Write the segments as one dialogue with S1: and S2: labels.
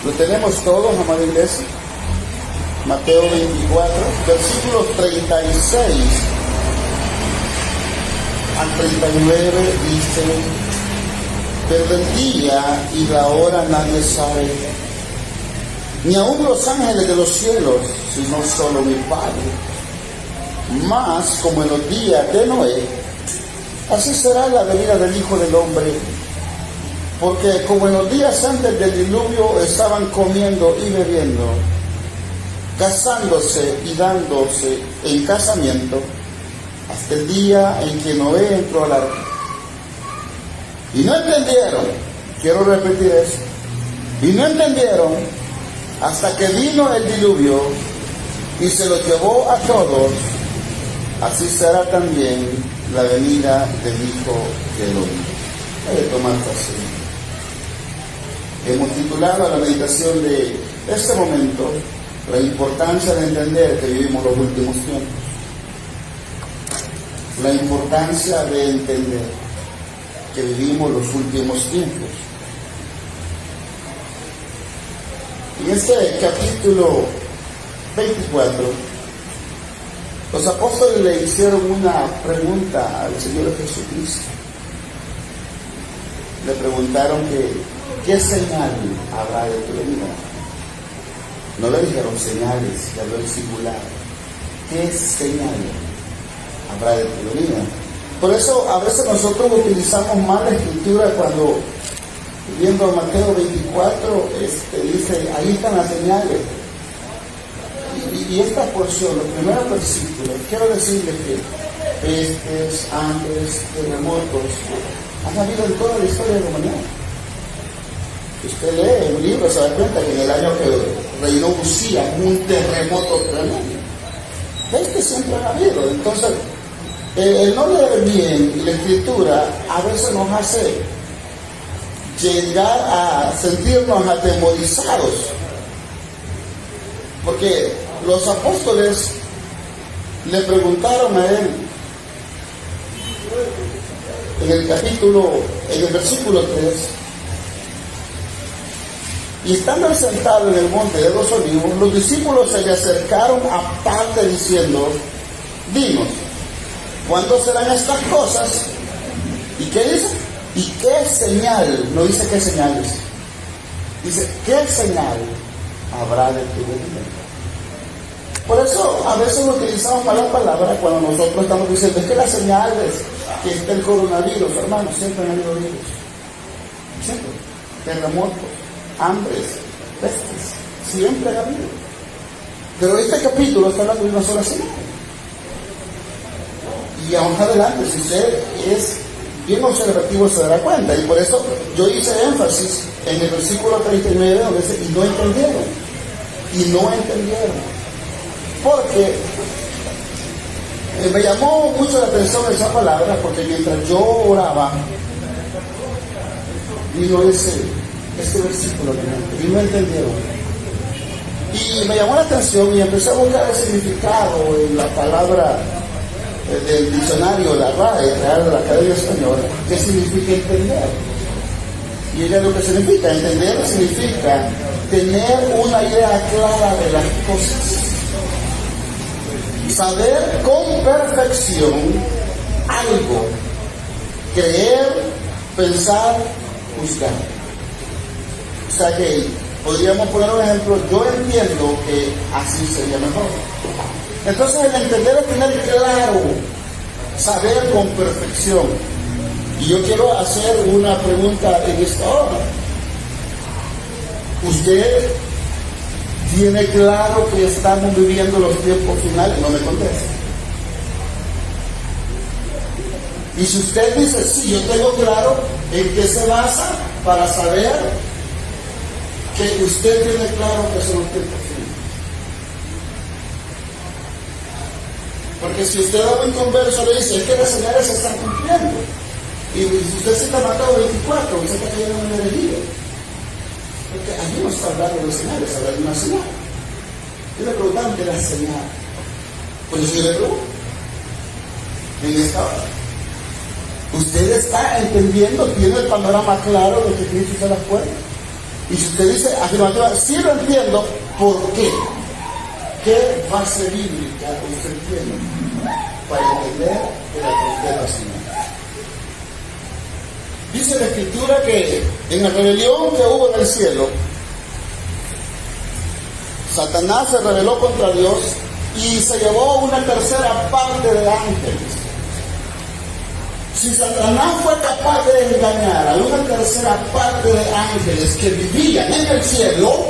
S1: Lo tenemos todos, amada iglesia. Mateo 24, versículos 36 al 39 dice: pero del día y la hora nadie sabe, ni aun los ángeles de los cielos, sino solo mi Padre. Mas como en los días de Noé, así será la venida del Hijo del Hombre. Porque como en los días antes del diluvio estaban comiendo y bebiendo, casándose y dándose en casamiento, hasta el día en que Noé entró al arca. Y no entendieron, quiero repetir eso, y no entendieron hasta que vino el diluvio y se los llevó a todos. Así será también la venida del Hijo del Hombre. Hay que tomar así. Hemos titulado a la meditación de este momento la importancia de entender que vivimos los últimos tiempos. La importancia de entender que vivimos los últimos tiempos. En este capítulo 24, los apóstoles le hicieron una pregunta al Señor Jesucristo. Le preguntaron ¿qué señal habrá de tu venida? No le dijeron señales, le habló en singular. ¿Qué señal habrá de tu venida? Por eso a veces nosotros utilizamos mal la escritura cuando, viendo Mateo 24, dice, ahí están las señales. Y esta porción, los primeros versículos, quiero decirles que pestes, hambres, terremotos, han habido en toda la historia de la humanidad. Usted lee un libro, se da cuenta que en el año que reinó Usías, un terremoto tremendo. Pestes siempre han habido. Entonces, el no leer bien la escritura a veces nos hace llegar a sentirnos atemorizados. Porque los apóstoles le preguntaron a él en el versículo 3, y estando sentado en el monte de los olivos, los discípulos se le acercaron aparte diciendo, dinos, ¿cuándo serán estas cosas? ¿Y qué dice? ¿Y qué señal? No dice qué señales. Dice, ¿qué señal habrá de tu venida? Por eso a veces utilizamos malas palabras cuando nosotros estamos diciendo, es que las señales que está el coronavirus, hermanos, siempre han habido virus. Siempre. Terremotos, hambres, pestes, siempre han habido. Pero este capítulo está hablando de una sola señal. Y aún adelante, si usted es bien observativo, se dará cuenta. Y por eso yo hice énfasis en el versículo 39, donde dice, y no entendieron. Y no entendieron. Porque me llamó mucho la atención esa palabra, porque mientras yo oraba, vino este versículo y no entendieron. Y me llamó la atención y empecé a buscar el significado en la palabra del diccionario, la RAE, Real de la Academia Española, ¿qué significa entender? Y ella lo que significa, entender significa tener una idea clara de las cosas, saber con perfección algo, creer, pensar, juzgar. O sea que podríamos poner un ejemplo, yo entiendo que así sería mejor. Entonces el entender es tener claro, saber con perfección. Y yo quiero hacer una pregunta en esta hora. ¿Usted tiene claro que estamos viviendo los tiempos finales? No me conteste. Y si usted dice, sí, yo tengo claro, ¿en qué se basa para saber que usted tiene claro que son los tiempos finales? Porque si usted da un converso le dice, es que las señales se están cumpliendo. Y si usted se está matando 24, usted está cayendo en una herejía. Porque allí no está hablando de señales, habla de una señal. Yo le preguntaron de la señal. Pues yo le pregunto, en esta hora, ¿usted está entendiendo, tiene el panorama claro de que Cristo se las puede? Y si usted dice afirmativa, sí lo entiendo, ¿por qué? ¿Qué base bíblica usted tiene para entender que la profeta Señor? Dice la Escritura que en la rebelión que hubo en el cielo, Satanás se rebeló contra Dios y se llevó una tercera parte de ángeles. Si Satanás fue capaz de engañar a una tercera parte de ángeles que vivían en el cielo,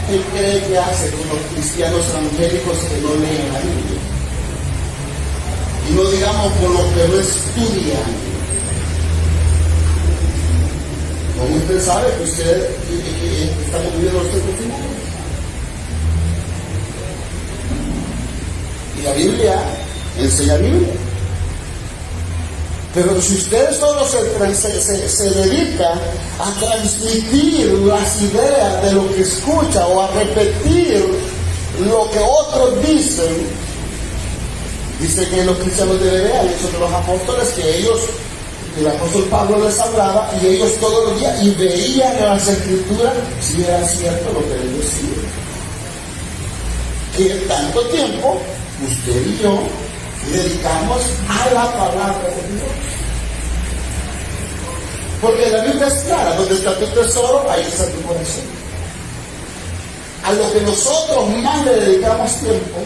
S1: ¿qué cree que hace con los cristianos evangélicos que no leen la Biblia? Y no digamos con los que no estudian. Como usted sabe que usted estamos viviendo los tiempos finales. Y la Biblia enseña Biblia. Pero si usted solo se dedica a transmitir las ideas de lo que escucha o a repetir lo que otros dicen, dice que los cristianos de Berea, esos de los apóstoles, que ellos, el apóstol Pablo les hablaba y ellos todos los días y veían en las escrituras si era cierto lo que ellos decían. Que tanto tiempo usted y yo dedicamos a la palabra de Dios. Porque la Biblia es clara, donde está tu tesoro, ahí está tu corazón. A lo que nosotros más le dedicamos tiempo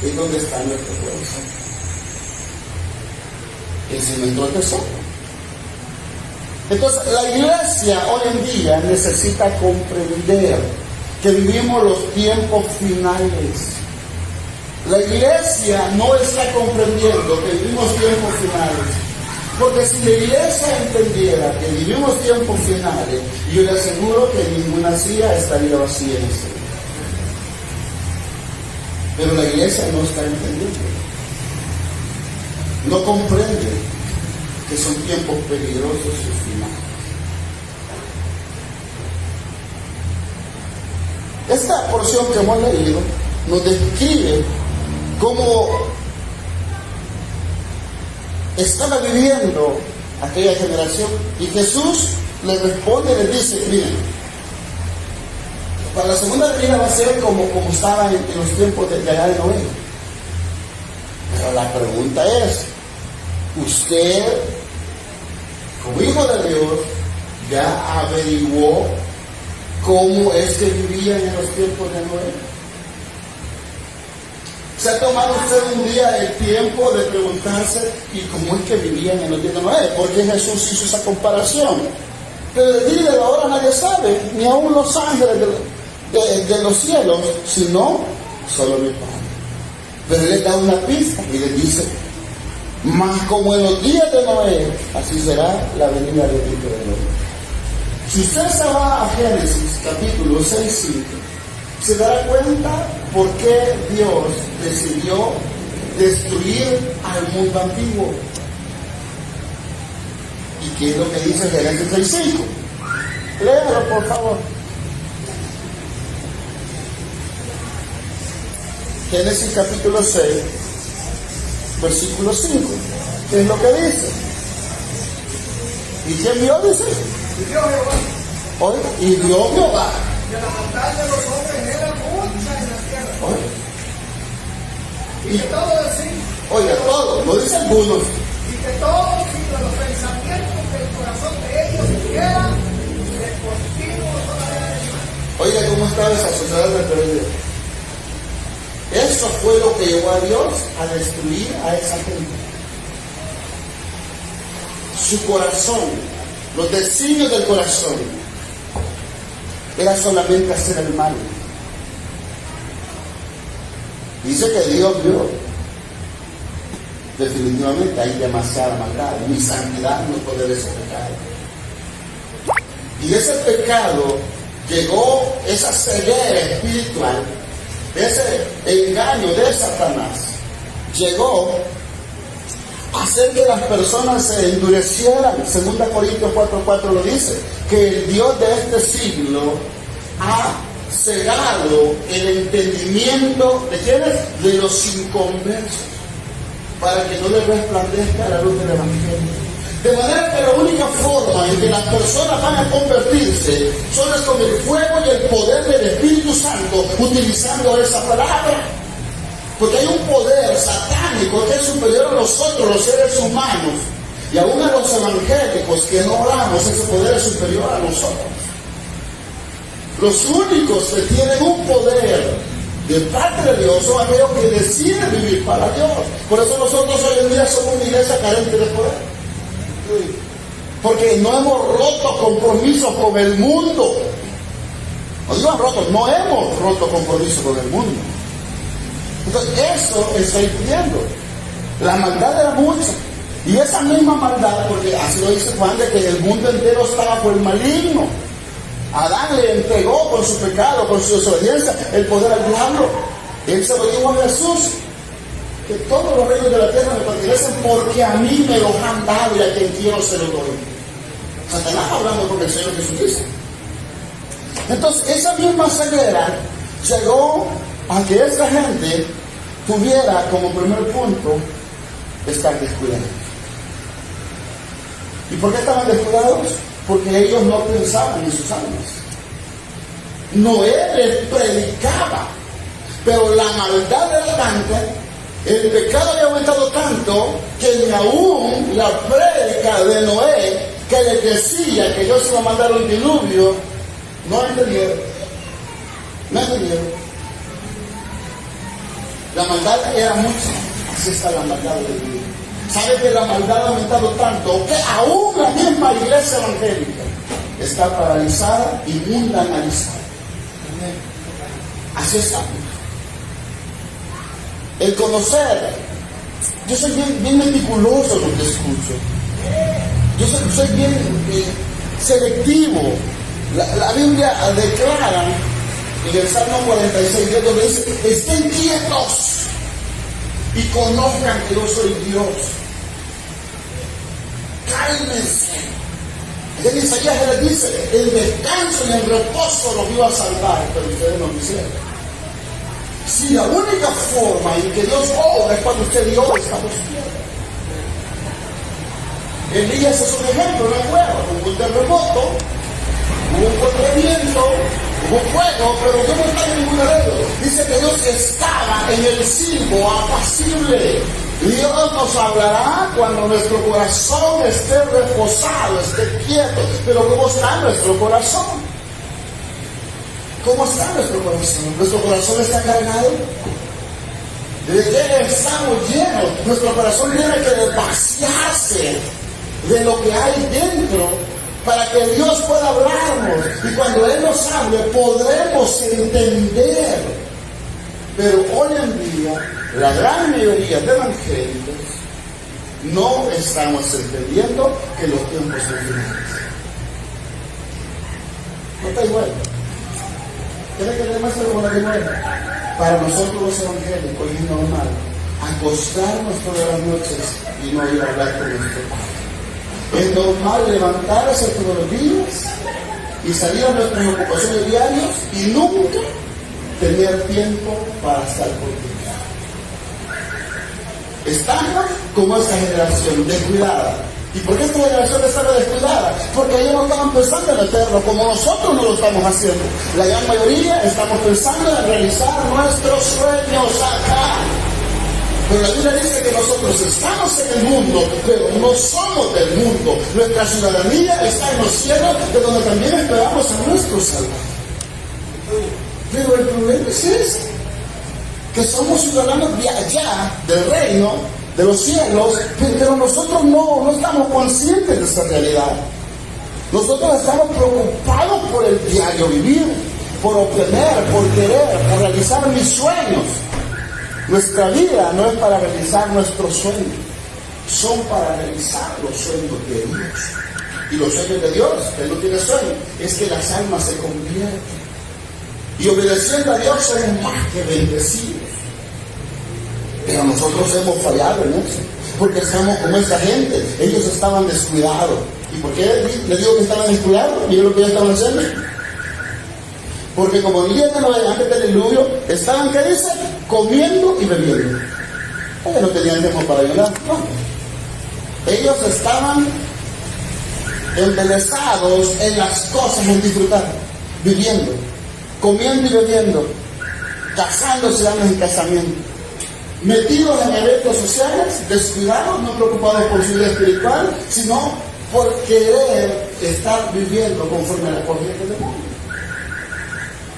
S1: es donde está nuestro corazón. Ese es nuestro tesoro. Entonces, la iglesia hoy en día necesita comprender que vivimos los tiempos finales. La iglesia no está comprendiendo que vivimos tiempos finales. Porque si la iglesia entendiera que vivimos tiempos finales, yo le aseguro que ninguna silla estaría vacía en este día. Pero la iglesia no está entendiendo. No comprende que son tiempos peligrosos y finales. Esta porción que hemos leído nos describe cómo estaba viviendo aquella generación y Jesús le responde y le dice, miren, para la segunda venida va a ser como estaba en los tiempos de allá de Noé. Pero la pregunta es, usted, como hijo de Dios, ya averiguó cómo es que vivían en los tiempos de Noé. ¿Se ha tomado usted un día el tiempo de preguntarse y cómo es que vivían en los días de Noé? Porque Jesús hizo esa comparación. Pero el día de la hora nadie sabe, ni aún los ángeles de los cielos, sino solo mi Padre. Pero Él les da una pista y les dice, mas como en los días de Noé, así será la venida del Hijo de Dios. Si usted se va a Génesis capítulo 6, 5, se dará cuenta por qué Dios decidió destruir al mundo antiguo. ¿Y qué es lo que dice Génesis 6:5? Léalo, por favor. Génesis capítulo 6, versículo 5. ¿Qué es lo que dice? ¿Y quién vio? Dice.
S2: Y vio Jehová.
S1: Oye, y vio Jehová.
S2: Que la maldad de los hombres era mucha en la tierra.
S1: Oye.
S2: Y que todo decir.
S1: Oiga, todo, no dice algunos.
S2: Y que todos los pensamientos del corazón de ellos eran de continuo toda la vida.
S1: Oiga, ¿cómo estaba esa sociedad de rebelde? Eso fue lo que llevó a Dios a destruir a esa gente. Su corazón, los designios del corazón, era solamente hacer el mal. Dice que Dios vio, definitivamente hay demasiada maldad, mi santidad no puede ver ese pecado. Y ese pecado llegó, esa ceguera espiritual, ese engaño de Satanás, llegó a hacer que las personas se endurecieran. 2 Corintios 4:4 lo dice, que el Dios de este siglo ha cegado el entendimiento de quienes, de los inconversos, para que no les resplandezca la luz del Evangelio. De manera que la única forma en que las personas van a convertirse solo es con el fuego y el poder del Espíritu Santo, utilizando esa palabra. Porque hay un poder satánico que es superior a nosotros, los seres humanos, y aún a los evangélicos que no oramos, ese poder es superior a nosotros. Los únicos que tienen un poder de parte de Dios son aquellos que deciden vivir para Dios. Por eso nosotros hoy en día somos una iglesia carente de poder. Porque no hemos roto compromisos con el mundo. No hemos roto compromisos con el mundo. Entonces eso está impidiendo. La maldad era mucha. Y esa misma maldad, porque así lo dice Juan, de que el mundo entero está bajo el maligno. Adán le entregó con su pecado, con su desobediencia, el poder al diablo. Él se lo dijo a Jesús, que todos los reinos de la tierra me pertenecen porque a mí me los han dado y a quien quiero se los doy. Satanás hablando con el Señor Jesucristo. Entonces esa misma ceguera llegó a que esta gente tuviera como primer punto estar descuidados. ¿Y por qué estaban descuidados? Porque ellos no pensaban en sus almas. Noé les predicaba, pero la maldad era tanta, el pecado había aumentado tanto, que ni aún la prédica de Noé, que le decía que Dios iba a mandar un diluvio, no entendieron. No entendieron. La maldad era mucha. Así está la maldad del diluvio. ¿Sabe que la maldad ha aumentado tanto que aún la misma iglesia evangélica está paralizada y mundanalizada? Así está. El conocer, yo soy bien meticuloso en lo que escucho. Yo soy bien selectivo. La Biblia declara en el Salmo 46, donde dice: estén quietos y conozcan que yo soy Dios. Cálmense. En Isaías les dice: el descanso y el reposo los iba a salvar, pero ustedes no quisieron. Si la única forma en que Dios obra es cuando usted y yo estamos quietos. Elías es un ejemplo, no es bueno. Hubo un terremoto, hubo un fuerte viento, hubo fuego, pero Dios no está en ningún de ellos. Dice que Dios estaba en el silbo apacible. Dios nos hablará cuando nuestro corazón esté reposado, esté quieto. Pero ¿cómo está nuestro corazón? ¿Cómo está nuestro corazón? ¿Nuestro corazón está cargado? ¿De qué estamos llenos? Nuestro corazón tiene que vaciarse de lo que hay dentro para que Dios pueda hablarnos. Y cuando Él nos hable, podremos entender. Pero hoy en día, la gran mayoría de evangélicos no estamos entendiendo que los tiempos son finales. No está igual. ¿Quiere que le muestre como la que muere? Para nosotros los evangélicos es normal acostarnos todas las noches y no ir a hablar con nuestro Padre. Es normal levantarse todos los días y salir a nuestras ocupaciones diarias y nunca tener tiempo para estar con Dios. Estamos como esta generación descuidada. ¿Y por qué esta generación estaba descuidada? Porque ellos no estaban pensando en eterno como nosotros no lo estamos haciendo. La gran mayoría estamos pensando en realizar nuestros sueños acá. Pero la Biblia dice que nosotros estamos en el mundo, pero no somos del mundo. Nuestra ciudadanía está en los cielos, de donde también esperamos a nuestro Salvador. Pero el problema es este, que somos ciudadanos de allá, del reino, de los cielos, pero nosotros no estamos conscientes de esta realidad. Nosotros estamos preocupados por el diario vivir, por obtener, por querer, por realizar mis sueños. Nuestra vida no es para realizar nuestros sueños, son para realizar los sueños de Dios. Y los sueños de Dios, Él no tiene sueño, es que las almas se convierten. Y obedeciendo a Dios somos más que bendecidos. Pero nosotros hemos fallado en eso, porque estamos como esta gente. Ellos estaban descuidados. ¿Y por qué les digo que estaban descuidados? ¿Y lo que ellos estaban haciendo? Porque como el día de Noé, antes del diluvio, estaban, ¿qué dice? Comiendo y bebiendo. Ellos no tenían tiempo para ayudar. No. Ellos estaban embelesados en las cosas, en disfrutar, viviendo, comiendo y bebiendo, casándose, dando en casamiento, metidos en eventos sociales, descuidados, no preocupados por su vida espiritual, sino por querer estar viviendo conforme a la corriente del mundo.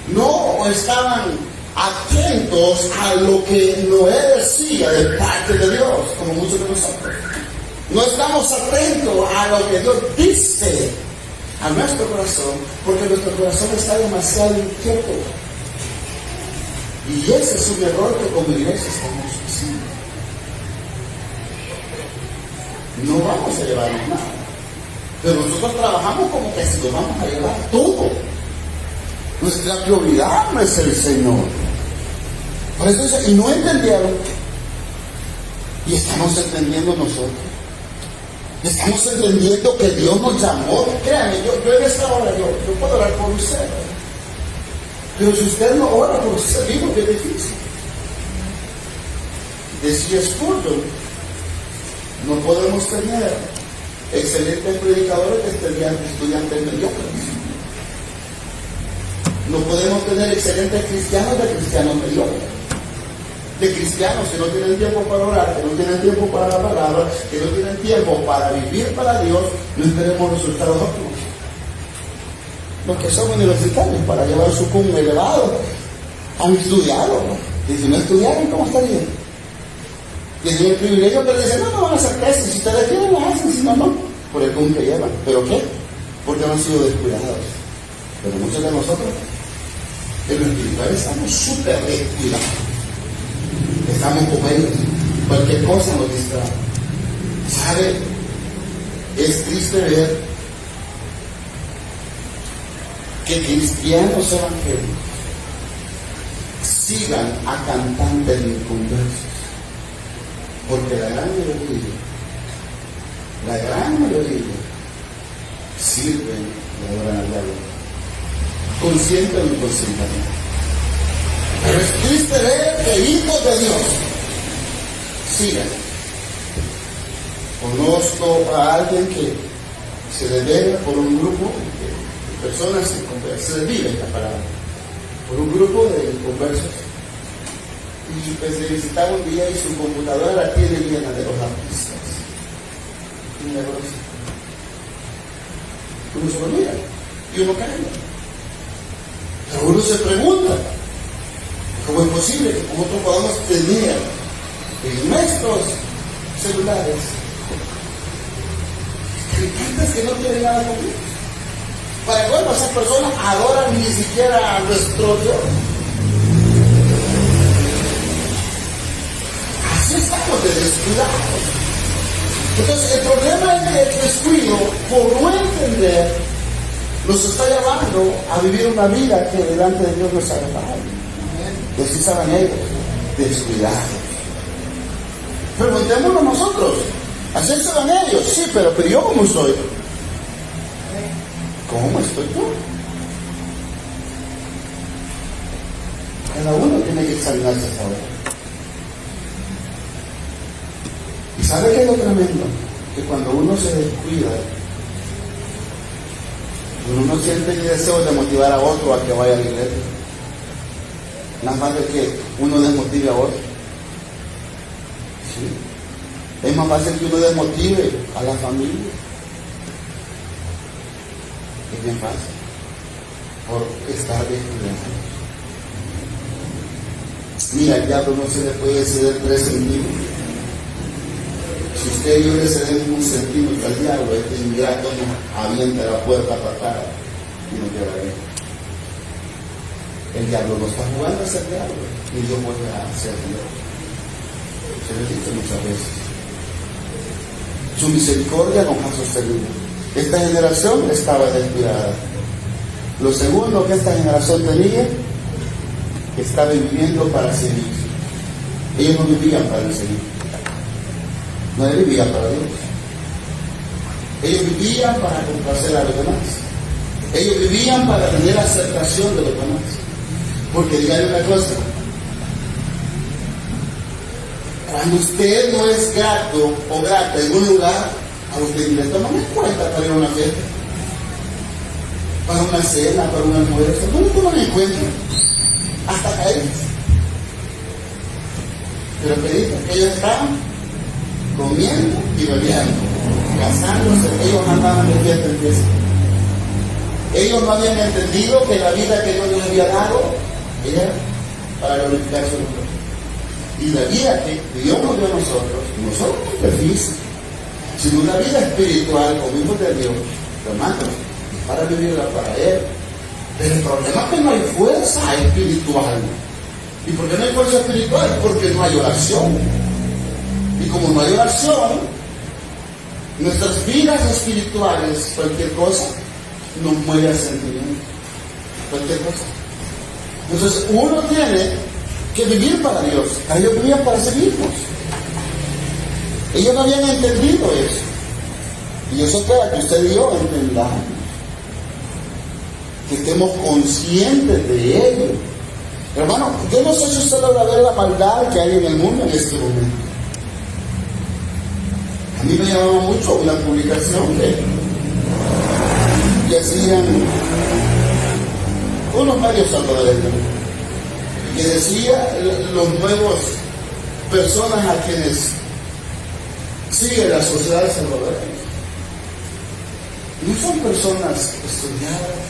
S1: No estaban atentos a lo que Noé decía de parte de Dios, como muchos de nosotros. No estamos atentos a lo que Dios dice a nuestro corazón, porque nuestro corazón está demasiado inquieto. Y ese es un error que como iglesia estamos haciendo. No vamos a llevarnos nada, pero nosotros trabajamos como que si lo vamos a llevar todo. Nuestra prioridad no es el Señor. Por eso dice, y no entendieron. Y estamos entendiendo nosotros. Estamos entendiendo que Dios nos llamó. Créanme, yo en esta hora, yo puedo orar por usted. Pero si usted no ora por usted mismo, que es difícil. Decía Spurgeon, no podemos tener excelentes predicadores que estudiantes mediocres. No podemos tener excelentes cristianos de cristianos mediocres. De cristianos que no tienen tiempo para orar, que no tienen tiempo para la palabra, que no tienen tiempo para vivir para Dios, no esperemos resultados óptimos. Los que son universitarios para llevar su cum elevado han estudiado, ¿no? Y si no estudiaron, ¿cómo estarían? Tienen el privilegio, pero dicen, no van a hacer tesis, si ustedes quieren las hacen, si no, no, por el cum que llevan. ¿Pero qué? Porque no han sido descuidados. Pero muchos de nosotros, en lo espiritual, estamos súper descuidados. Estamos con ellos, cualquier cosa nos distrae. ¿Sabe? Es triste ver que cristianos evangélicos sigan a cantantes inconversos, porque la gran mayoría sirven y adoran al diablo, consciente o inconscientemente. Pero es triste ver que hijos de Dios sigan. Conozco a alguien que se desvela por un grupo de personas que se desviven la palabra, por un grupo de conversos. Y pues le visitaba un día y su computadora la tiene llena de los artistas. Milagroso. Uno se lo mira y uno cae. Pero uno se pregunta, ¿cómo es posible que nosotros podamos tener en nuestros celulares cantantes que no tienen nada con Dios? Para cuando esas personas adoran ni siquiera a nuestro Dios. Así estamos de descuidados. Entonces el problema es que el descuido, por no entender, nos está llevando a vivir una vida que delante de Dios no es agradable. Y así saben ellos, descuidados. Preguntémonos nosotros, así saben ellos, sí, pero yo ¿cómo soy? ¿Cómo estoy yo? Cada uno tiene que examinarse esa hora. ¿Y sabe qué es lo tremendo? Que cuando uno se descuida, uno no siente el deseo de motivar a otro a que vaya a la iglesia. Nada más de que uno desmotive a otro. ¿Sí? Es más fácil que uno desmotive a la familia. Es bien fácil. Por estar descuidado. Mira, al diablo no se le puede ceder 3 centímetros. Si usted y yo le cedemos 1 centímetro al diablo, este ingrato nos avienta la puerta patada y nos queda bien. El diablo no está jugando a ser diablo y Dios vuelve a ser Dios. Se lo he dicho muchas veces. Su misericordia nos ha sostenido. Esta generación estaba descuidada. Lo segundo que esta generación tenía, que estaba viviendo para seguir. Ellos no vivían para el Señor. No vivían para Dios. Ellos vivían para complacer a los demás. Ellos vivían para tener la aceptación de los demás. Porque díganle una cosa, cuando usted no es grato o grata en un lugar, A usted le toman en cuenta para ir a una fiesta, para una cena, para un almuerzo. No le toman en cuenta hasta caer. Pero que dicen que ellos estaban comiendo y bebiendo, casándose. Ellos andaban de fiesta en fiesta. Ellos no habían entendido que la vida que Dios les había dado era para glorificar su nombre. Y la vida que Dios nos dio a nosotros, no solo la física, sino una vida espiritual como hijos de Dios, hermanos, para vivirla para Él. Pero el problema es que no hay fuerza espiritual. ¿Y por qué no hay fuerza espiritual? Porque no hay oración. Y como no hay oración, nuestras vidas espirituales, cualquier cosa, nos mueve al sentimiento. Cualquier cosa. Entonces uno tiene que vivir para Dios. Ellos vivían para sí mismos. Ellos no habían entendido eso. Y eso queda que usted y yo entendamos. Que estemos conscientes de ello. Hermano, yo no sé si usted logra ver la maldad que hay en el mundo en este momento. A mí me llamaba mucho una publicación que hacían unos medios salvadoreños, que decía los nuevos personas a quienes sigue la sociedad salvadoreña. No son personas estudiadas.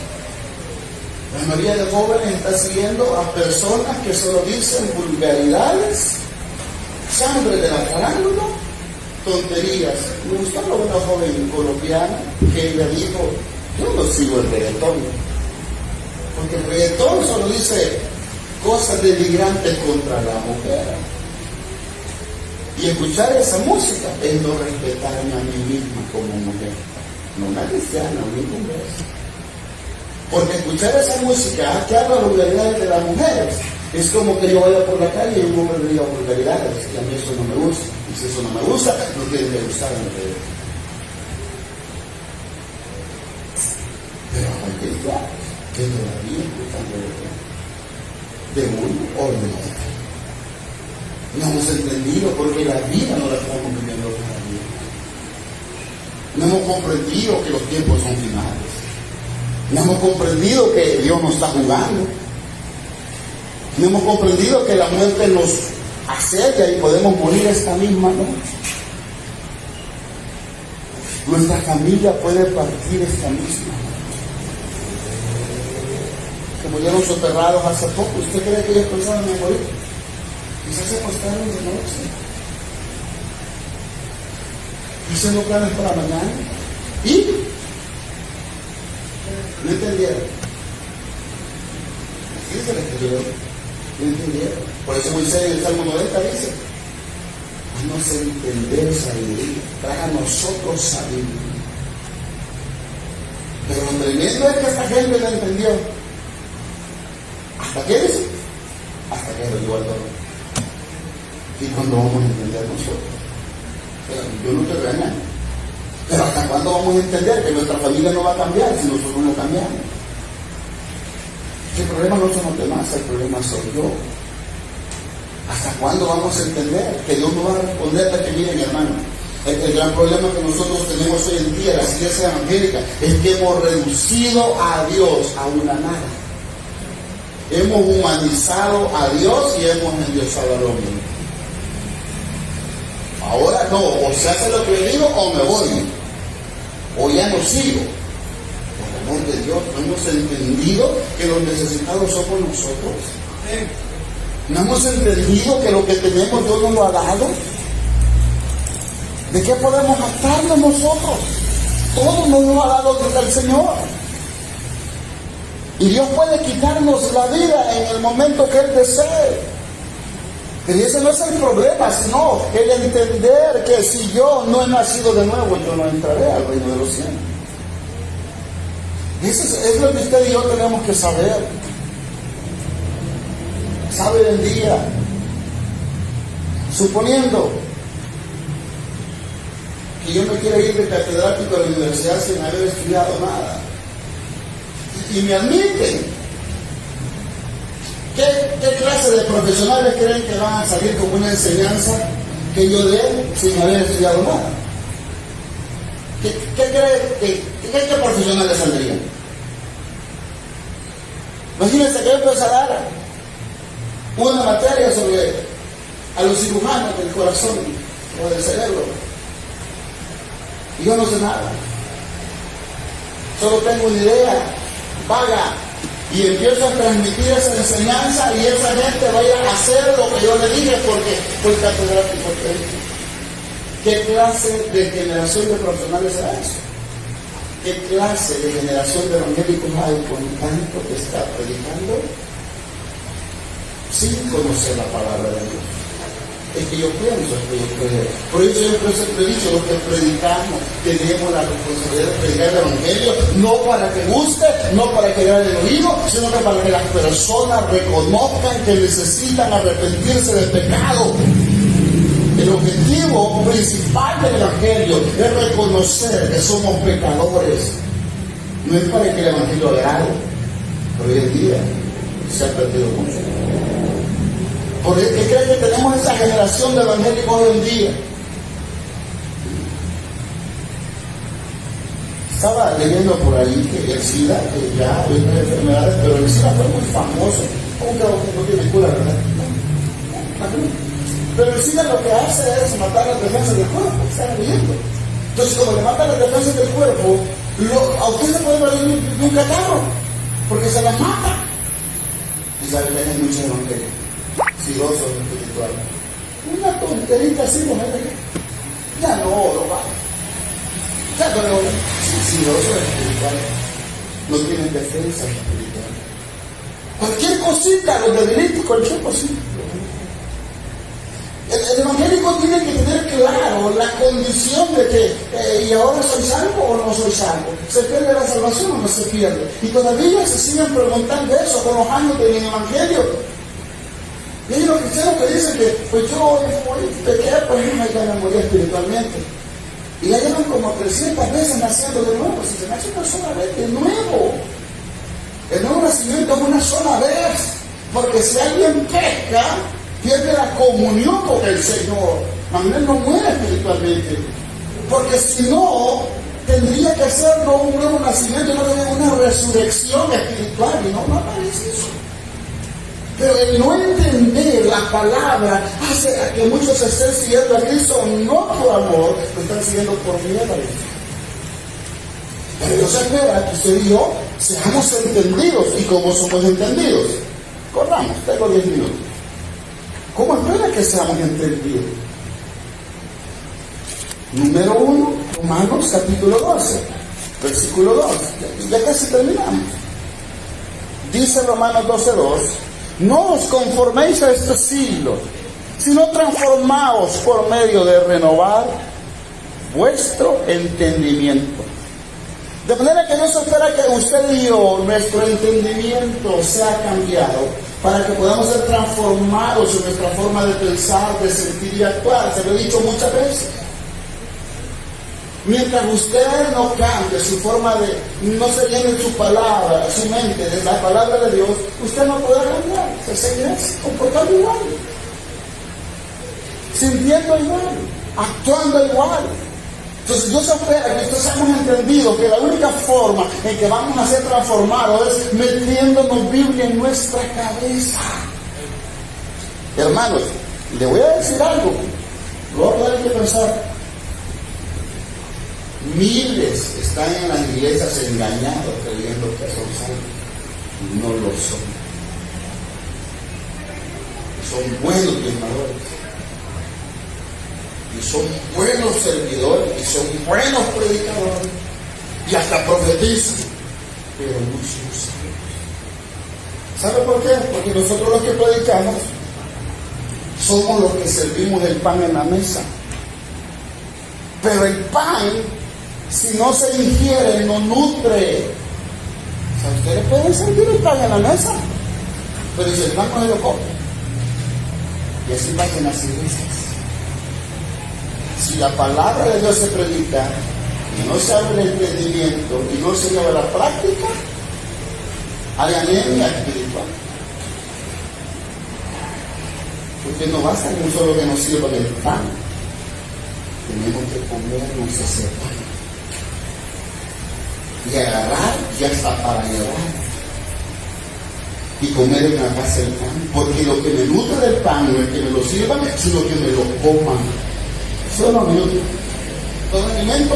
S1: La mayoría de jóvenes está siguiendo a personas que solo dicen vulgaridades, sangre de la farándula, tonterías. Me gustó una joven colombiana que ella dijo: yo no sigo el reggaetón, porque el reggaetón solo dice cosas denigrantes contra la mujer. Y escuchar esa música es no respetarme a mí misma como mujer, no una cristiana, ningún beso. Porque escuchar esa música que habla vulgaridades de las mujeres es como que yo vaya por la calle y un hombre me diga vulgaridades, y a mí eso no me gusta. Y si eso no me gusta, no tiene que gustar en el reggaetón. Pero hay cristianos que todavía escuchan reggaetón, de uno o de otro. No hemos entendido porque la vida no la estamos viviendo cada día. No hemos comprendido que los tiempos son finales. No hemos comprendido que Dios nos está jugando. No hemos comprendido que la muerte nos asedia y podemos morir esta misma noche. Nuestra familia puede partir esta misma noche. Que murieron soterrados hace poco. ¿Usted cree que ellos pensaban en morir? Quizás se acostaron de noche, haciendo planes para mañana, y no entendieron. Así dice la escritura, no entendieron. Por eso Moisés en el Salmo 90 dice: haznos entender sabiduría, trae a nosotros sabiduría. Pero lo tremendo es que esta gente lo entendió. ¿Hasta qué dice? Hasta que lo llevó al dolor. ¿Y cuándo vamos a entender nosotros? Yo no te regaño. Pero ¿hasta cuándo vamos a entender que nuestra familia no va a cambiar si nosotros no cambiamos? El problema no son los demás, el problema soy yo. ¿Hasta cuándo vamos a entender que Dios no va a responder a que miren, hermano? El gran problema que nosotros tenemos hoy en día, las iglesias evangélicas, es que hemos reducido a Dios a una nada. Hemos humanizado a Dios y hemos endiosado al hombre. Ahora no, o se hace lo que le digo o me voy, o ya no sigo. Por amor de Dios, no hemos entendido que los necesitados somos nosotros. No hemos entendido que lo que tenemos Dios nos lo ha dado. ¿De qué podemos jactarnos nosotros? Todo nos lo ha dado desde el Señor. Y Dios puede quitarnos la vida en el momento que Él desee. Pero ese no es el problema, sino el entender que si yo no he nacido de nuevo, yo no entraré al reino de los cielos. Eso es lo que usted y yo tenemos que saber. Sabe el día. Suponiendo que yo me quiera ir de catedrático a la universidad sin haber estudiado nada, y me admiten, ¿qué clase de profesionales creen que van a salir con una enseñanza que yo dé sin haber estudiado nada? ¿Qué profesional le saldría? Imagínense que yo empiezo a dar una materia sobre a los cirujanos del corazón o del cerebro. Y yo no sé nada. Solo tengo una idea vaga. Y empiezo a transmitir esa enseñanza y esa gente vaya a hacer lo que yo le dije porque fue catedrático. ¿Qué clase de generación de profesionales será eso? ¿Qué clase de generación de evangélicos hay con tanto que está predicando sin conocer la palabra de Dios? Es que yo pienso que yo creo. Por eso yo siempre he dicho, los que predicamos tenemos la responsabilidad de predicar el evangelio, no para que guste, no para que gane el oído, sino que para que las personas reconozcan que necesitan arrepentirse del pecado. El objetivo principal del evangelio es reconocer que somos pecadores. No es para que el evangelio agrade, pero hoy en día se ha perdido mucho. ¿Por qué creen que tenemos esa generación de evangélicos hoy en día? Estaba leyendo por ahí que el SIDA, que ya hay otras enfermedades, pero el SIDA fue muy famoso. ¿Cómo que no tiene cura, verdad? Pero el SIDA lo que hace es matar las defensas del cuerpo, están leyendo. Entonces, como le matan las defensas del cuerpo, a usted se puede morir de un catarro, porque se las mata. Y sabe que hay muchos evangélicos sirosos espiritual. Una tonterita así, ¿no? Ya no va. Ya no, sirosos espirituales. No tienen defensa espiritual. Cualquier cosita los debilita, cualquier cosita. El evangélico tiene que tener claro la condición de que ¿y ahora soy salvo o no soy salvo? ¿Se pierde la salvación o no se pierde? Y todavía se siguen preguntando eso con los años del evangelio. Y hay los cristianos que dicen que pues yo pequé, pues me morí espiritualmente. Y ya llevan como 300 veces naciendo de nuevo. Si se nace una sola vez de nuevo. El nuevo nacimiento es una sola vez. Porque si alguien peca, pierde la comunión con el Señor. Manuel no muere espiritualmente. Porque si no, tendría que ser no un nuevo nacimiento, no tener una resurrección espiritual. Y no aparece eso. Pero el no entender la palabra hace a que muchos estén siguiendo a Cristo no por amor, lo están siguiendo por miedo a Cristo. Pero Dios espera que usted y yo seamos entendidos. ¿Y cómo somos entendidos? Corramos, tengo 10 minutos. ¿Cómo espera que seamos entendidos? Número 1, Romanos capítulo 12, versículo 2. Ya casi terminamos. Dice Romanos 12:2. No os conforméis a este siglo, sino transformaos por medio de renovar vuestro entendimiento. De manera que no se espera que usted y yo, nuestro entendimiento sea cambiado para que podamos ser transformados en nuestra forma de pensar, de sentir y actuar. Se lo he dicho muchas veces. Mientras usted no cambie su forma de, no se llene su palabra, su mente de la palabra de Dios, usted no podrá cambiar, se seguirá comportando igual, sintiendo igual, actuando igual. Entonces Dios espera que nosotros seamos entendidos que la única forma en que vamos a ser transformados es metiéndonos Biblia en nuestra cabeza. Hermanos, le voy a decir algo, lo voy a poner que pensar. Miles están en las iglesias engañados creyendo que son salvos. No lo son. Son buenos diezmadores. Y son buenos servidores. Y son buenos predicadores. Y hasta profetizan. Pero no son salvos. ¿Sabe por qué? Porque nosotros los que predicamos somos los que servimos el pan en la mesa. Pero el pan, si no se ingiere, no nutre. O sea, ustedes pueden servir el pan en la mesa, pero si el pan no se lo come. Y así pasa en las iglesias. Si la palabra de Dios se predica y no se abre el entendimiento y no se lleva a la práctica, hay anemia espiritual. Porque no basta con solo que nos sirva el pan. Tenemos que comernos ese pan. y agarrar y hasta para llevar y comer en la casa del pan, porque lo que me nutre del pan no es que me lo sirvan, sino que me lo coman. Solo un minuto. Todo alimento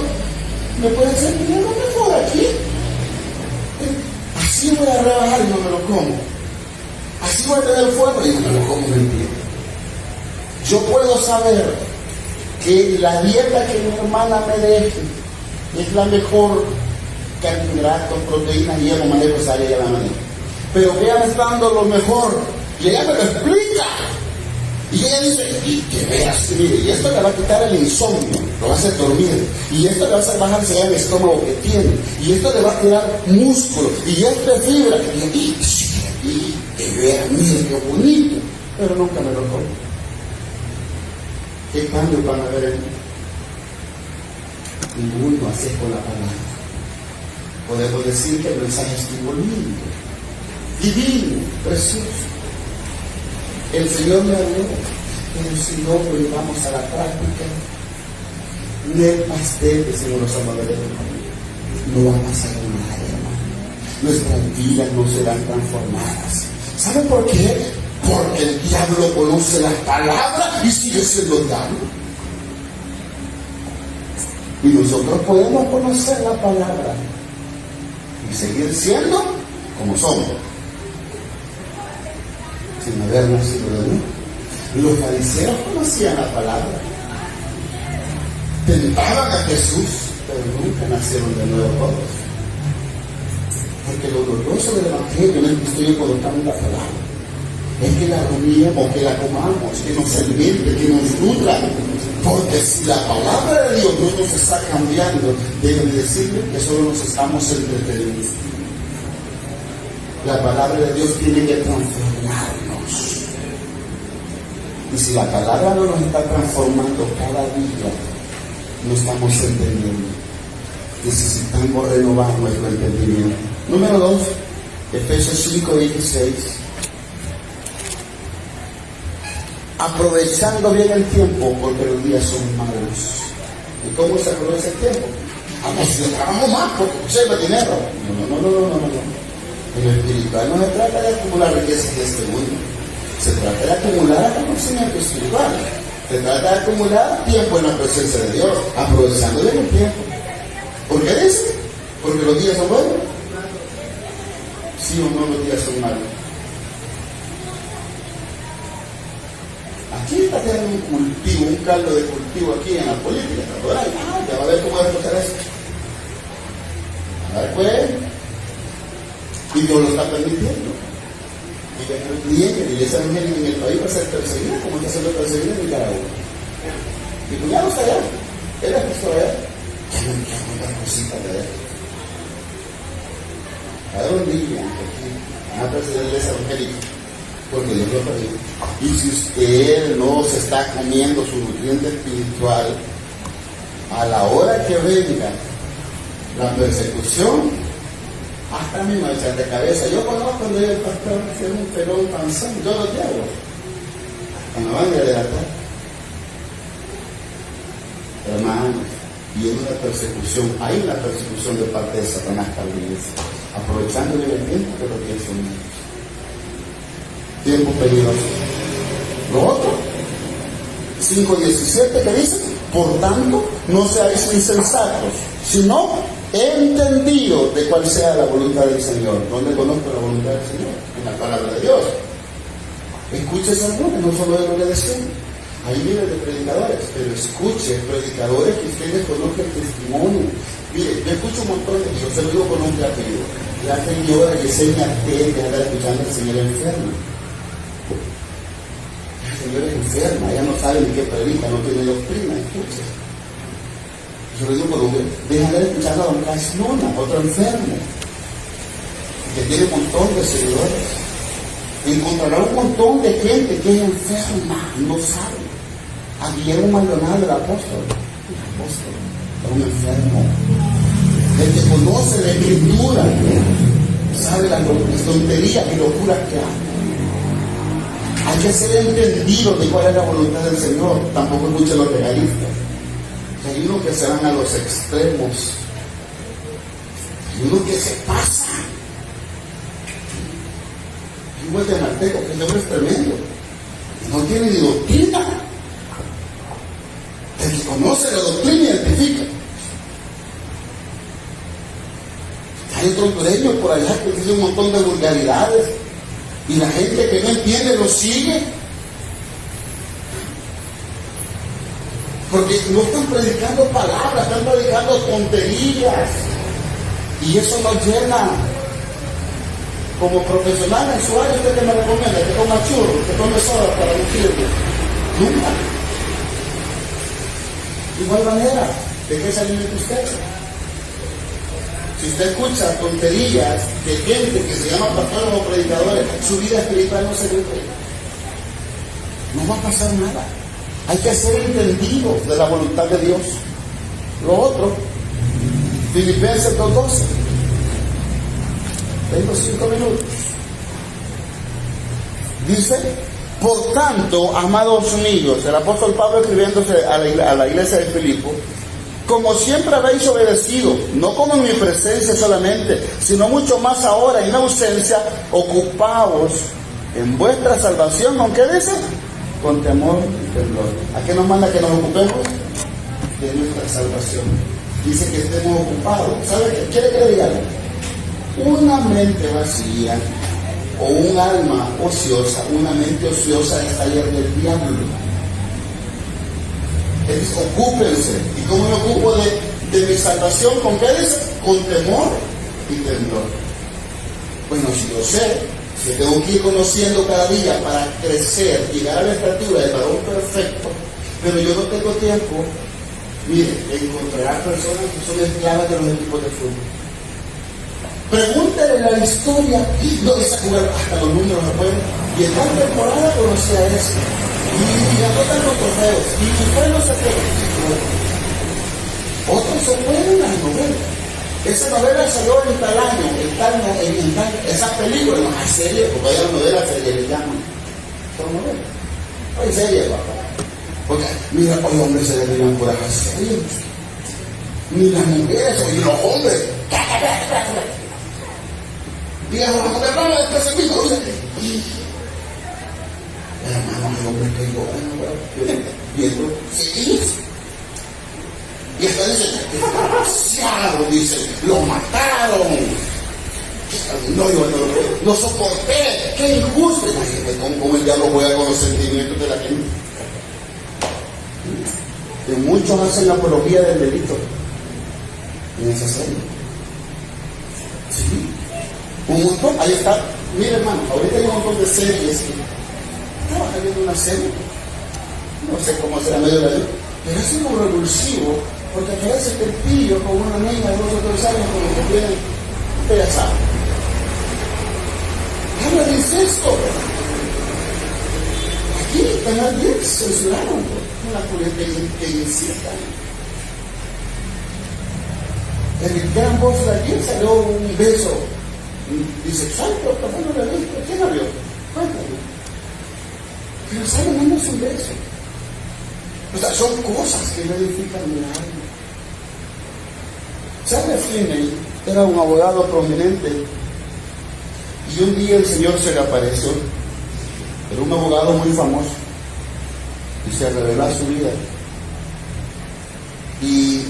S1: me puede ser dinero mejor aquí. Así voy a rebajar y no me lo como. Así voy a tener fuego y no me lo como en el pie. Yo puedo saber que la dieta que mi hermana me deje es la mejor carbohidratos, proteínas y ella no manejo esa área, ella la maneja. Pero que ella me está dando lo mejor y ella me lo explica. Y ella dice, y que veas, mire, y esto le va a quitar el insomnio, lo va a hacer dormir, y esto le va a hacer bajarse ya el estómago que tiene, y esto le va a tirar músculo, y esto es fibra, y que vea, mire qué bonito, pero nunca me lo como. ¿Qué cambio van a ver en mí? Ninguno, así es con la palabra. Podemos decir que el mensaje estuvo lindo, divino, precioso. El Señor me habló, pero si no lo llevamos a la práctica, del pastel que Señor nos ama de no va a pasar nada, hermano. Nuestras vidas no serán transformadas. ¿Saben por qué? Porque el diablo conoce las palabras y sigue siendo diablo. Y nosotros podemos conocer la palabra y seguir siendo como somos, sin haber nacido de nuevo. Los fariseos conocían la palabra, tentaban a Jesús, pero nunca nacieron de nuevo todos. Porque lo glorioso del Evangelio no es que estoy colocando la palabra, es que la rumiemos, que la comamos, que nos alimente, que nos nutra. Porque si la palabra de Dios no nos está cambiando, déjenme decirle que solo nos estamos entreteniendo. La palabra de Dios tiene que transformarnos. Y si la palabra no nos está transformando cada día, no estamos entendiendo. Necesitamos renovar nuestro entendimiento. Número 2, Efesios 5:16. Aprovechando bien el tiempo, porque los días son malos. ¿Y cómo se aprovecha el tiempo? Si trabajamos más, porque se va dinero. No. En lo espiritual no se trata de acumular riquezas de este mundo. Se trata de acumular conocimiento espiritual. Se trata de acumular tiempo en la presencia de Dios, aprovechando bien el tiempo. ¿Por qué dice? Porque los días son buenos. Sí o no, los días son malos. Aquí está teniendo un cultivo, un caldo de cultivo aquí en la política. Ya va a ver cómo va a explotar esto. A ver, pues. Y Dios lo está permitiendo. Y que no niegue, la iglesia evangélica en el país va a ser perseguida, como está siendo perseguida en Nicaragua. Y pues ya no está allá. Él es justo allá. Ya no me quedan otras cositas de él. A ver un día, aquí, van a perseguir la iglesia evangélica. Porque Dios lo permite. Y si usted no se está comiendo su nutriente espiritual, a la hora que venga la persecución, hasta a mí me echan de cabeza. Yo conozco cuando el pastor hace un pelón panzón, yo lo llevo. Cuando van a delatar. Hermanos, y en una persecución, hay una persecución de parte de Satanás para la iglesia, aprovechando el tiempo que lo que son ellos. Tiempo peligroso. Lo otro, 5:17, que dice: por tanto, no seáis insensatos, sino entendidos de cuál sea la voluntad del Señor. ¿Dónde conozco la voluntad del Señor? En la palabra de Dios. Escuche esa voz, no solo de lo que decimos. Hay miles de predicadores, pero escuche predicadores que ustedes conozcan el testimonio. Mire, yo escucho un montón de ellos, se lo digo con un apellido. La señora que se me atende a estar escuchando al Señor enfermo. La señora es enferma, ella no sabe ni qué predica, no tiene doctrina, escuche. Yo le digo por un deja de escuchar a don Cash Luna, otro enfermo, que tiene un montón de seguidores. Encontrará un montón de gente que es enferma y no sabe. A Guillermo Maldonado, el apóstol, es un enfermo. El que conoce la escritura, sabe las tonterías y locuras que hay. Hay que ser entendido de cuál es la voluntad del Señor. Tampoco escuchen los legalistas. Hay unos que se van a los extremos. Hay Y uno que se pasa. Y un guatemalteco, que ese hombre es tremendo. No tiene ni doctrina. El que conoce la doctrina identifica. Hay otro hondureño por allá que dice un montón de vulgaridades. Y la gente que no entiende lo sigue. Porque no están predicando palabras, están predicando tonterías. Y eso nos llena. Como profesional en su área, ¿usted que me recomienda? Que coma churros, que tome soda para lucirme. Nunca. De igual manera, ¿de qué se alimenta usted? Si usted escucha tonterías de gente que se llama pastores o predicadores, su vida espiritual no se nutre. No va a pasar nada. Hay que ser entendidos de la voluntad de Dios. Lo otro, Filipenses 2:12. Tengo 5 minutos. Dice, por tanto, amados míos, el apóstol Pablo escribiéndose a la iglesia de Filipo, como siempre habéis obedecido, no como en mi presencia solamente, sino mucho más ahora en mi ausencia, ocupaos en vuestra salvación, ¿con qué dice? Con temor y temblor. ¿A qué nos manda que nos ocupemos? De nuestra salvación. Dice que estemos ocupados. ¿Sabe qué quiere que le diga? Una mente vacía o un alma ociosa, una mente ociosa es taller del diablo. Entonces, ocúpense. ¿Y cómo me ocupo de mi salvación? ¿Con qué dice? Con temor y temblor. Bueno, si yo sé que tengo que ir conociendo cada día para crecer, llegar a la estatura del varón perfecto, pero yo no tengo tiempo, mire, encontrará personas que son esclavas de los equipos de fútbol. Pregúntale la historia, no esa jugar hasta los números se pueden. Y en tal temporada conocía a ese. Y ganó tantos trofeos. Y fue no sé qué. Otros se pueden las novelas. Esa novela salió en tal año, en tal, esa película, no hay serie, porque hay novelas serie le llaman. Son novelas. Hay serie, papá. Porque, mira, los hombres se derivan por esas series. Ni las mujeres, ni los hombres. Digamos, la mujer no es presentimiento. Hermano, el hombre que yo, viendo, sí. Y hasta dice, desgraciado, dice, lo mataron. No, yo no soporté, qué injusto. Imagínate cómo el diablo juega con los sentimientos de la gente. Y muchos hacen la apología del delito en esa serie. Sí. Un montón, ahí está. Mire, hermano, ahorita hay un montón de series. Estaba viendo una serie, no sé cómo será medio de la vida, pero es un revulsivo, porque aparece el pillo con una niña de 2 o 3 años con lo que tiene, usted ya sabe. Habla de incesto. Aquí, Canal 10, censuraron una política que incita. En el gran voz de aquí salió un beso bisexual, pero papá no lo ha visto. ¿Quién lo vio? Cuéntame. Pero saben, no es un beso. O sea, son cosas que no edifican mi alma. Charles Finney era un abogado prominente y un día el Señor se le apareció. Era un abogado muy famoso y se reveló a su vida. Y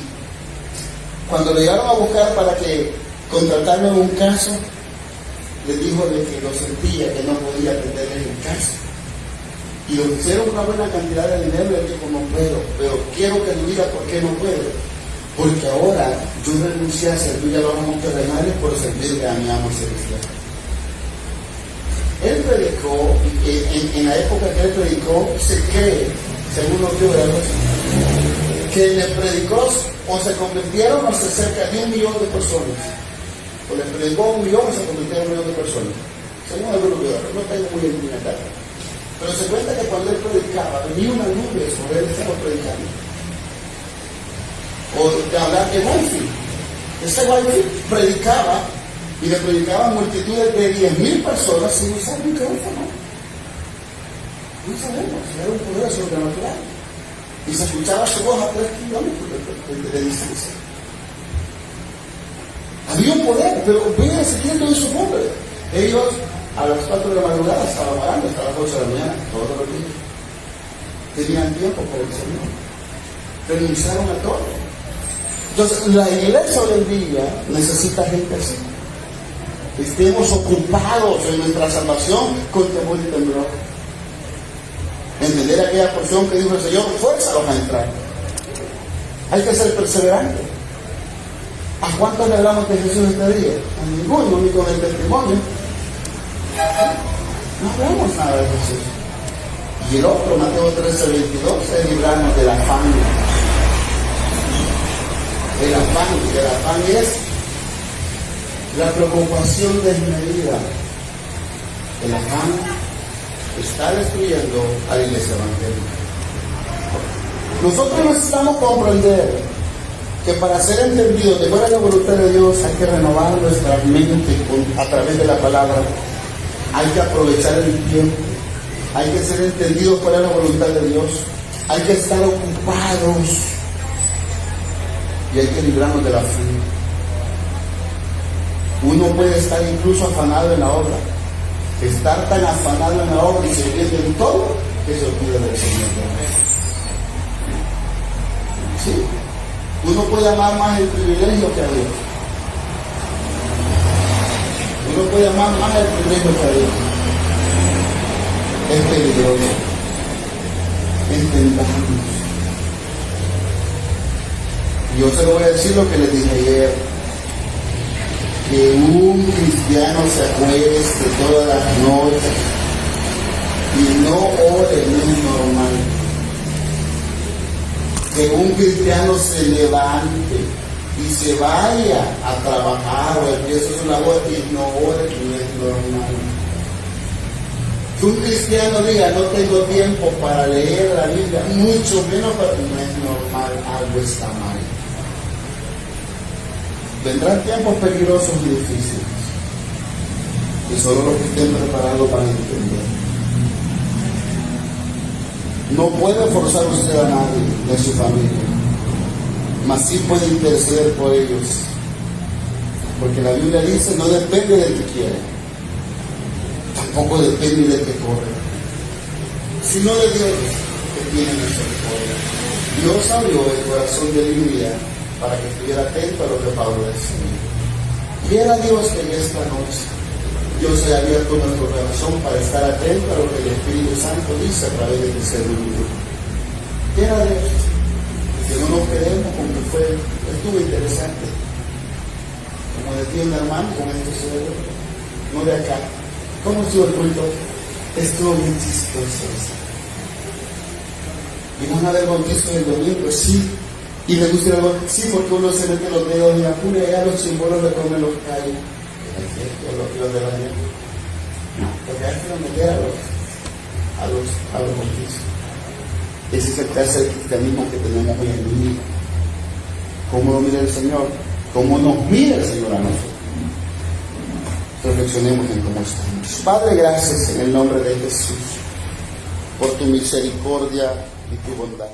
S1: cuando le llegaron a buscar para que contratarlo en un caso, le dijo de que lo sentía, que no podía atender en el caso. Y le ofrecieron una buena cantidad de dinero y él dijo, no puedo, pero quiero que me diga por qué no puedo. Porque ahora yo renuncié a servir a los amos terrenales por servirle a mi amo celestial. Él predicó, en la época que él predicó, se cree, según los biógrafos, que le predicó o se convirtieron hasta cerca de 1 millón de personas. O le predicó a 1 millón o se convirtieron en 1 millón de personas. Según algunos biógrafos, no tengo muy en la data. Pero se cuenta que cuando él predicaba, venía una nube sobre él, estaba predicando. O de hablar de Whitefield. Este Whitefield predicaba y le predicaba a multitudes de 10,000 personas sin usar micrófono. No sabemos, era un poder sobrenatural. Y se escuchaba su voz a 3 kilómetros de distancia. Había un poder, pero vean Ezequiel no hizo pobre. Ellos a las 4 de la madrugada estaban orando, hasta las 8 de la mañana, todos los días. Tenían tiempo para el Señor. Renunciaron a todo. Entonces, la iglesia hoy en día necesita gente así. Estemos ocupados en nuestra salvación con temor y temblor. Entender aquella porción que dijo el Señor, fuérzalos a entrar. Hay que ser perseverante. ¿A cuántos le hablamos de Jesús este día? A ninguno, ni con el testimonio. No hablamos nada de Jesús. Y el otro, Mateo 13:22, es librarnos del afán. El afán es la preocupación desmedida. El afán está destruyendo a la iglesia evangélica. Nosotros necesitamos comprender que para ser entendidos de cuál es la voluntad de Dios hay que renovar nuestra mente a través de la palabra. Hay que aprovechar el tiempo. Hay que ser entendidos cuál es la voluntad de Dios. Hay que estar ocupados. Y hay que librarnos de la fe. Uno puede estar incluso afanado en la obra. Estar tan afanado en la obra y servir en todo que se olvida del Señor. ¿Sí? Uno puede amar más el privilegio que a Dios. Uno puede amar más el privilegio que a Dios. Es peligroso. Entendamos. Yo se lo voy a decir lo que les dije ayer. Que un cristiano se acueste todas las noches y no ore no es normal. Que un cristiano se levante y se vaya a trabajar o empiece su labor y no ore no es normal. Que un cristiano diga no tengo tiempo para leer la Biblia, mucho menos para no es normal, algo está mal. Vendrán tiempos peligrosos y difíciles, y solo los que estén preparados van a entender. No puede forzar usted a nadie de su familia, mas sí puede interceder por ellos, porque la Biblia dice no depende del que quiere, tampoco depende del que corre, sino de Dios que tiene misericordia. Dios abrió el corazón de Lidia para que estuviera atento a lo que Pablo decía. Quiera Dios que en esta noche Dios haya abierto nuestro corazón para estar atento a lo que el Espíritu Santo dice a través de este libro. Quiera Dios que no nos quedemos con que estuvo interesante. Como decía un hermano con esto cerebro, no de acá. ¿Cómo estuvo el culto? Estuvo bien chistoso. Y van a ver bautizo del domingo, sí. Y le gusta algo, sí, porque uno se mete los dedos en la cuna y allá los chimbolos le comen los callos. Los de la gente. No, porque hay que meter a los bautizos. Ese es el tercer cristianismo que tenemos hoy en día. ¿Cómo lo mira el Señor? ¿Cómo nos mira el Señor a nosotros? Reflexionemos en cómo estamos. Padre, gracias en el nombre de Jesús por tu misericordia y tu bondad.